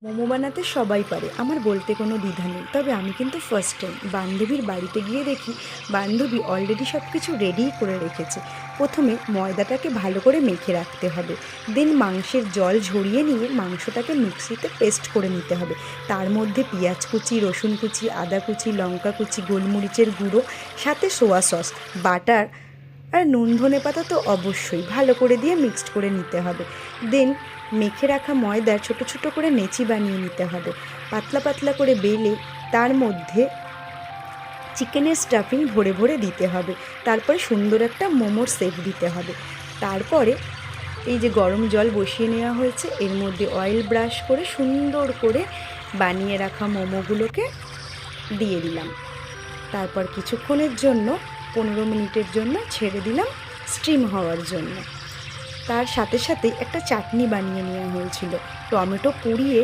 মোমো বানাতে সবাই পারে, আমার বলতে কোনো দ্বিধা নেই। তবে আমি কিন্তু ফার্স্ট টাইম বান্ধবীর বাড়িতে গিয়ে দেখি বান্ধবী অলরেডি সব কিছু রেডিই করে রেখেছে। প্রথমে ময়দাটাকে ভালো করে মেখে রাখতে হবে, দেন মাংসের জল ঝরিয়ে নিয়ে মাংসটাকে মিক্সিতে পেস্ট করে নিতে হবে। তার মধ্যে পেঁয়াজ কুচি, রসুন কুচি, আদা কুচি, লঙ্কা কুচি, গোলমরিচের গুঁড়ো, সাথে সোয়া সস, বাটার আর নুন ধনে পাতা তো অবশ্যই ভালো করে দিয়ে মিক্সড করে নিতে হবে। দেন মেখে রাখা ময়দার ছোট ছোট করে নেচি বানিয়ে নিতে হবে, পাতলা পাতলা করে বেলে তার মধ্যে চিকেনের স্টাফিং ভরে ভরে দিতে হবে। তারপরে সুন্দর একটা মোমোর শেপ দিতে হবে। তারপরে এই যে গরম জল বসিয়ে নেওয়া হয়েছে, এর মধ্যে অয়েল ব্রাশ করে সুন্দর করে বানিয়ে রাখা মোমোগুলোকে দিয়ে দিলাম। তারপর কিছুক্ষণের জন্য 15 মিনিটের জন্য ছেড়ে দিলাম স্টিম হওয়ার জন্য। তার সাথে সাথে একটা চাটনি বানিয়ে নেওয়া হয়েছিল, টমেটো পুড়িয়ে